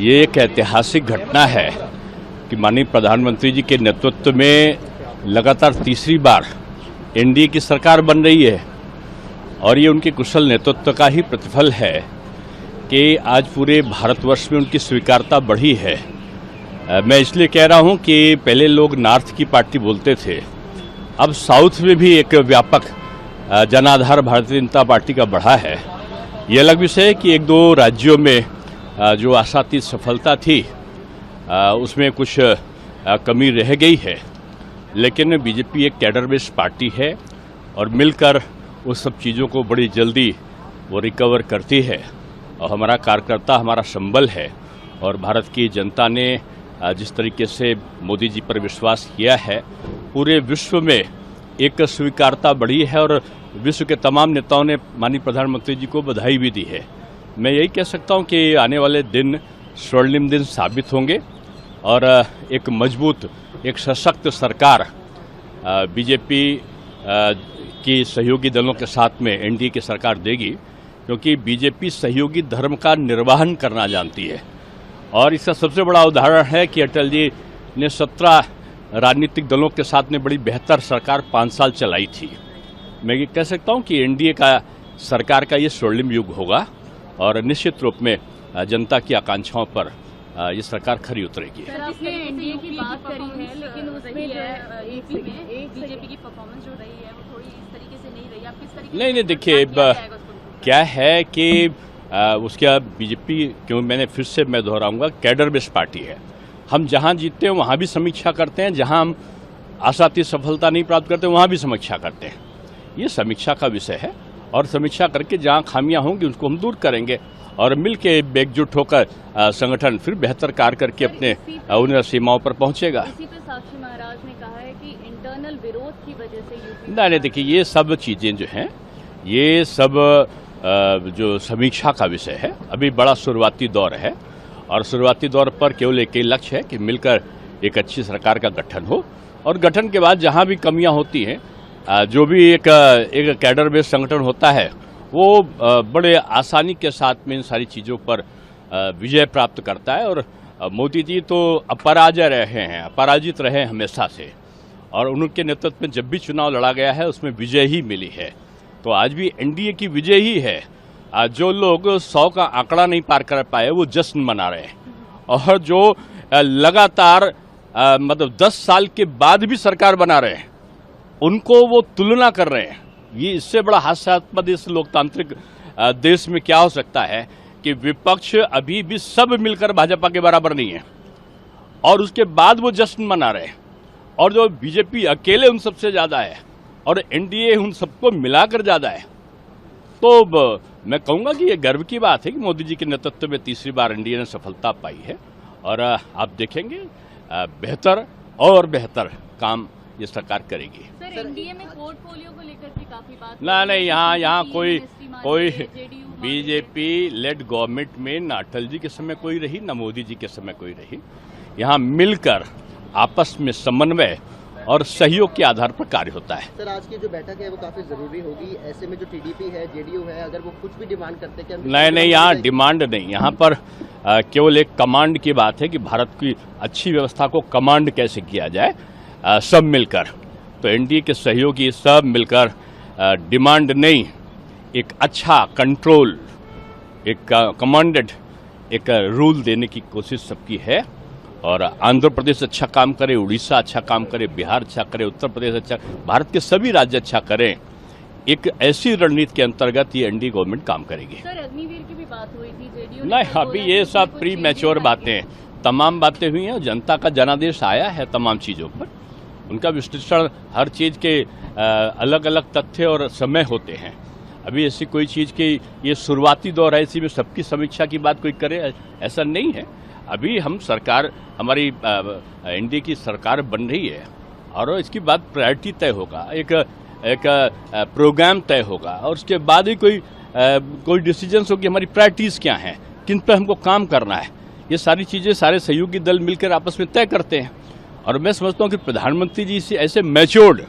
ये एक ऐतिहासिक घटना है कि माननीय प्रधानमंत्री जी के नेतृत्व में लगातार तीसरी बार एनडीए की सरकार बन रही है और ये उनके कुशल नेतृत्व का ही प्रतिफल है कि आज पूरे भारतवर्ष में उनकी स्वीकार्यता बढ़ी है। मैं इसलिए कह रहा हूं कि पहले लोग नॉर्थ की पार्टी बोलते थे, अब साउथ में भी एक व्यापक जनाधार भारतीय जनता पार्टी का बढ़ा है। ये अलग विषय है कि एक दो राज्यों में जो आशातीत सफलता थी उसमें कुछ कमी रह गई है, लेकिन बीजेपी एक कैडर बेस्ड पार्टी है और मिलकर उस सब चीज़ों को बड़ी जल्दी वो रिकवर करती है और हमारा कार्यकर्ता हमारा संबल है। और भारत की जनता ने जिस तरीके से मोदी जी पर विश्वास किया है, पूरे विश्व में एक स्वीकार्यता बढ़ी है और विश्व के तमाम नेताओं ने माननीय प्रधानमंत्री जी को बधाई भी दी है। मैं यही कह सकता हूं कि आने वाले दिन स्वर्णिम दिन साबित होंगे और एक मजबूत, एक सशक्त सरकार बीजेपी की सहयोगी दलों के साथ में एनडीए की सरकार देगी, क्योंकि बीजेपी सहयोगी धर्म का निर्वहन करना जानती है। और इसका सबसे बड़ा उदाहरण है कि अटल जी ने 17 राजनीतिक दलों के साथ में बड़ी बेहतर सरकार 5 साल चलाई थी। मैं ये कह सकता हूं कि एनडीए का सरकार का ये स्वर्णिम युग होगा और निश्चित रूप में जनता की आकांक्षाओं पर ये सरकार खरी उतरेगी। सर, आपने एनडीए की बात करी है, लेकिन उसमें जो है यूपी में बीजेपी की परफॉर्मेंस जो रही है वो थोड़ी इस तरीके से नहीं रही। आप किस तरीके से नहीं देखिए क्या है कि उसका बीजेपी क्यों, मैंने फिर से मैं दोहराऊंगा, कैडर बेस्ड पार्टी है। हम जहां जीतते हैं वहां भी समीक्षा करते हैं, जहां हम आशातीत सफलता नहीं प्राप्त करते वहां भी समीक्षा करते हैं। ये समीक्षा का विषय है और समीक्षा करके जहां खामियां होंगी उसको हम दूर करेंगे और मिलके एकजुट होकर संगठन फिर बेहतर कार्य करके अपने उन सीमाओं पर पहुंचेगा। इसी पे साक्षी महाराज ने कहा है कि इंटरनल विरोध की वजह से यूपी नहीं देखिए, ये सब चीजें जो हैं ये सब जो समीक्षा का विषय है, अभी बड़ा शुरुआती दौर है और शुरुआती दौर पर केवल एक ही लक्ष्य है कि मिलकर एक अच्छी सरकार का गठन हो और गठन के बाद जहां भी कमियां होती हैं, जो भी एक कैडर बेस्ड संगठन होता है वो बड़े आसानी के साथ में इन सारी चीज़ों पर विजय प्राप्त करता है। और मोदी जी तो अपराजय रहे हैं, अपराजित रहे हमेशा से, और उनके नेतृत्व में जब भी चुनाव लड़ा गया है उसमें विजय ही मिली है। तो आज भी एनडीए की विजय ही है। जो लोग 100 का आंकड़ा नहीं पार कर पाए वो जश्न मना रहे हैं और जो लगातार मतलब 10 साल के बाद भी सरकार बना रहे हैं उनको वो तुलना कर रहे हैं। ये इससे बड़ा हास्यास्पद इस लोकतांत्रिक देश में क्या हो सकता है कि विपक्ष अभी भी सब मिलकर भाजपा के बराबर नहीं है और उसके बाद वो जश्न मना रहे हैं, और जो बीजेपी अकेले उन सबसे ज्यादा है और एनडीए उन सबको मिलाकर ज्यादा है। तो मैं कहूँगा कि ये गर्व की बात है कि मोदी जी के नेतृत्व में तीसरी बार एनडीए ने सफलता पाई है और आप देखेंगे बेहतर और बेहतर काम ये सरकार करेगी। सर, एनडीए में पोर्टफोलियो को लेकर भी काफी बात नहीं यहाँ कोई बीजेपी लेड गवर्नमेंट में न अटल जी के समय कोई रही न मोदी जी के समय कोई रही। यहाँ मिलकर आपस में समन्वय और सहयोग के आधार पर कार्य होता है। सर, आज की जो बैठक है वो काफी जरूरी होगी। ऐसे में जो टीडीपी है, जेडीयू है, अगर वो कुछ भी डिमांड करते हैं नहीं यहाँ डिमांड नहीं, यहाँ पर केवल एक कमांड की बात है कि भारत की अच्छी व्यवस्था को कमांड कैसे किया जाए, सब मिलकर। तो एनडीए के सहयोगी सब मिलकर डिमांड नहीं, एक अच्छा कंट्रोल, एक कमांडेड एक रूल देने की कोशिश सबकी है। और आंध्र प्रदेश अच्छा काम करे, उड़ीसा अच्छा काम करे, बिहार अच्छा करे, उत्तर प्रदेश अच्छा, भारत के सभी राज्य अच्छा करें। एक ऐसी रणनीति के अंतर्गत ये एनडीए गवर्नमेंट काम करेगी। सर, अग्निवीर की भी बात हुई थी, जेडीयू नहीं अभी ये सब प्री मैच्योर बातें, तमाम बातें हुई हैं। जनता का जनादेश आया है तमाम चीज़ों पर, उनका विश्लेषण हर चीज़ के अलग अलग तथ्य और समय होते हैं। अभी ऐसी कोई चीज़ की ये शुरुआती दौर है, इसी में सबकी समीक्षा की बात कोई करे ऐसा नहीं है। अभी हम सरकार, हमारी एनडीए की सरकार बन रही है और इसकी बात प्रायोरिटी तय होगा, एक प्रोग्राम तय होगा और उसके बाद ही कोई डिसीजंस होगी हमारी प्रायोरिटीज़ क्या हैं, किन पर हमको काम करना है। ये सारी चीज़ें सारे सहयोगी दल मिलकर आपस में तय करते हैं और मैं समझता हूँ कि प्रधानमंत्री जी से ऐसे मैच्योर्ड,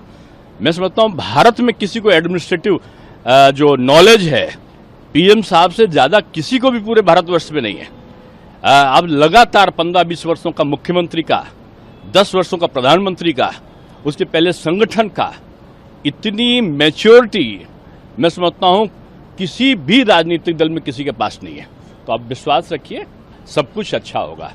मैं समझता हूँ भारत में किसी को एडमिनिस्ट्रेटिव जो नॉलेज है पीएम साहब से ज़्यादा किसी को भी पूरे भारतवर्ष में नहीं है। अब लगातार 15-20 वर्षों का मुख्यमंत्री का, 10 वर्षों का प्रधानमंत्री का, उसके पहले संगठन का, इतनी मैच्योरिटी मैं समझता हूं किसी भी राजनीतिक दल में किसी के पास नहीं है। तो आप विश्वास रखिए, सब कुछ अच्छा होगा।